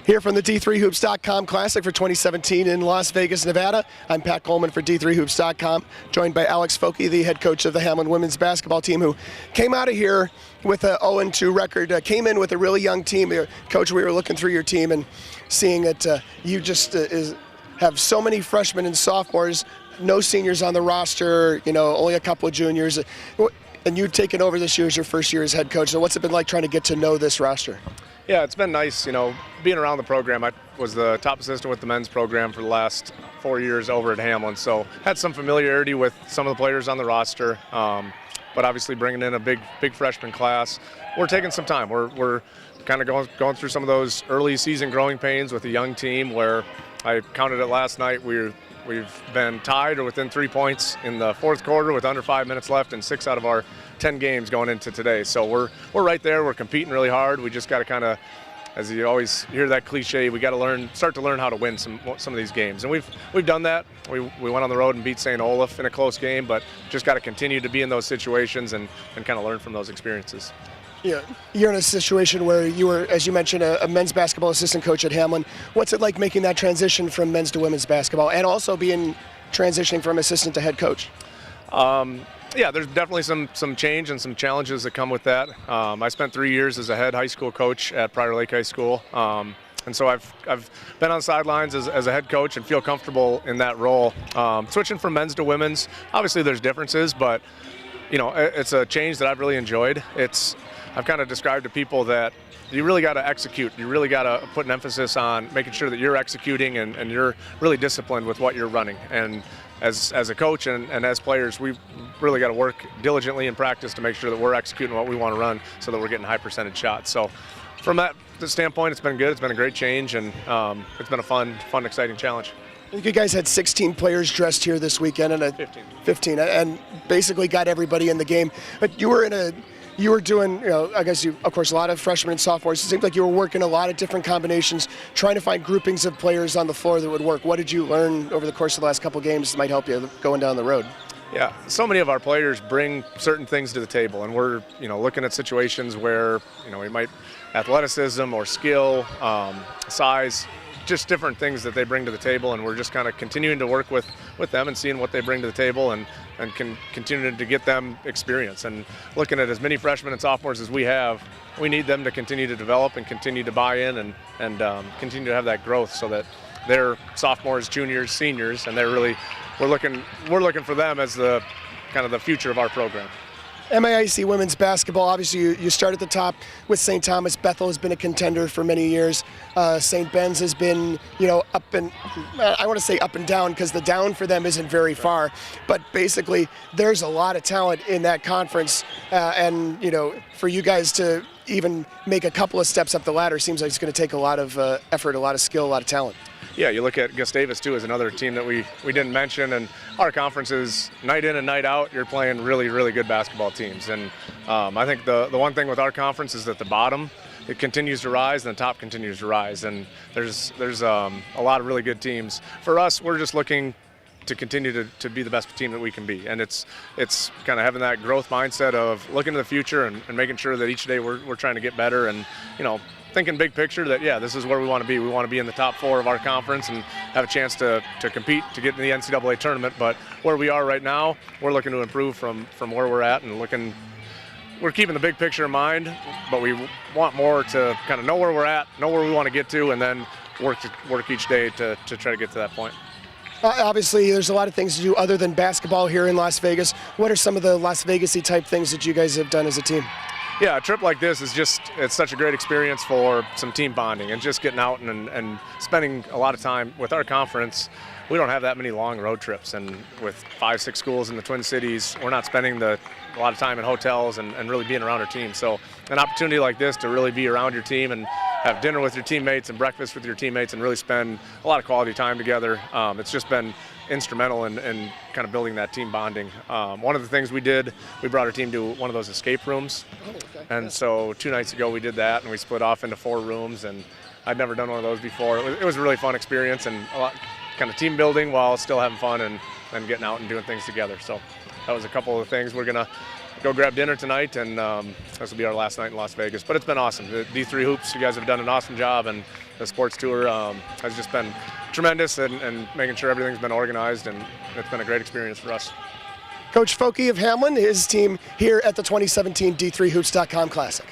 Here from the D3Hoops.com Classic for 2017 in Las Vegas, Nevada. I'm Pat Coleman for D3Hoops.com, joined by Alex Focke, the head coach of the Hamline women's basketball team, who came out of here with a 0-2 record, came in with a really young team. Coach, we were looking through your team and seeing that you just have so many freshmen and sophomores, no seniors on the roster, only a couple of juniors. And you've taken over this year as your first year as head coach. So what's it been like trying to get to know this roster? Yeah, it's been nice, being around the program. I was the top assistant with the men's program for the last 4 years over at Hamline, so had some familiarity with some of the players on the roster, but obviously bringing in a big freshman class. We're taking some time. We're kind of going through some of those early season growing pains with a young team where I counted it last night. We've been tied or within 3 points in the fourth quarter with under 5 minutes left in 6 out of our 10 games going into today. So we're right there. We're competing really hard. We just got to kind of, as you always hear that cliche, we got to start to learn how to win some of these games. And we've done that. We went on the road and beat St. Olaf in a close game, but just got to continue to be in those situations and kind of learn from those experiences. Yeah, you're in a situation where you were, as you mentioned, a men's basketball assistant coach at Hamline. What's it like making that transition from men's to women's basketball, and also transitioning from assistant to head coach? Yeah, there's definitely some change and some challenges that come with that. I spent 3 years as a head high school coach at Prior Lake High School, and so I've been on the sidelines as a head coach and feel comfortable in that role. Switching from men's to women's, obviously there's differences, but it's a change that I've really enjoyed. I've kind of described to people that you really got to execute. You really got to put an emphasis on making sure that you're executing and you're really disciplined with what you're running. And as a coach and as players, we've really got to work diligently in practice to make sure that we're executing what we want to run so that we're getting high percentage shots. So from that standpoint, it's been good. It's been a great change, and it's been a fun, exciting challenge. I think you guys had 16 players dressed here this weekend, and 15, and basically got everybody in the game. But you were doing, I guess of course, a lot of freshmen and sophomores. It seemed like you were working a lot of different combinations, trying to find groupings of players on the floor that would work. What did you learn over the course of the last couple of games that might help you going down the road? Yeah, so many of our players bring certain things to the table, and we're, looking at situations where, we might athleticism or skill, size, just different things that they bring to the table, and we're just kind of continuing to work with them and seeing what they bring to the table and continuing to get them experience. And looking at as many freshmen and sophomores as we have, we need them to continue to develop and continue to buy in and continue to have that growth so that they're sophomores, juniors, seniors, and we're looking for them as the kind of the future of our program. MAIC women's basketball, obviously you start at the top with St. Thomas. Bethel has been a contender for many years. St. Ben's has been, up and, I want to say up and down because the down for them isn't very far. But basically, there's a lot of talent in that conference. And, for you guys to even make a couple of steps up the ladder seems like it's going to take a lot of effort, a lot of skill, a lot of talent. Yeah, you look at Gustavus too as another team that we didn't mention, and our conference is night in and night out. You're playing really, really good basketball teams, and I think the one thing with our conference is that the bottom, it continues to rise and the top continues to rise, and there's a lot of really good teams. For us, we're just looking to continue to be the best team that we can be, and it's kind of having that growth mindset of looking to the future and making sure that each day we're trying to get better, and thinking big picture that, yeah, this is where we want to be. We want to be in the top 4 of our conference and have a chance to compete to get in the NCAA tournament. But where we are right now, we're looking to improve from where we're at and we're keeping the big picture in mind, but we want more to kind of know where we're at, know where we want to get to, and then work each day to try to get to that point. Obviously, there's a lot of things to do other than basketball here in Las Vegas. What are some of the Las Vegas-y type things that you guys have done as a team? Yeah, a trip like this is it's such a great experience for some team bonding and just getting out and spending a lot of time with our conference. We don't have that many long road trips, and with 5-6 schools in the Twin Cities, we're not spending a lot of time in hotels and really being around our team. So an opportunity like this to really be around your team and have dinner with your teammates and breakfast with your teammates and really spend a lot of quality time together, it's just been instrumental in kind of building that team bonding. One of the things we did, we brought our team to one of those escape rooms. And so 2 nights ago we did that, and we split off into 4 rooms, and I'd never done one of those before. It was a really fun experience and a lot kind of team building while still having fun and getting out and doing things together. So that was a couple of things. We're gonna go grab dinner tonight, and this will be our last night in Las Vegas. But it's been awesome. The D3 Hoops, you guys have done an awesome job, and the sports tour has just been tremendous, and making sure everything's been organized, and it's been a great experience for us. Coach Focke of Hamline, his team here at the 2017 D3Hoops.com Classic.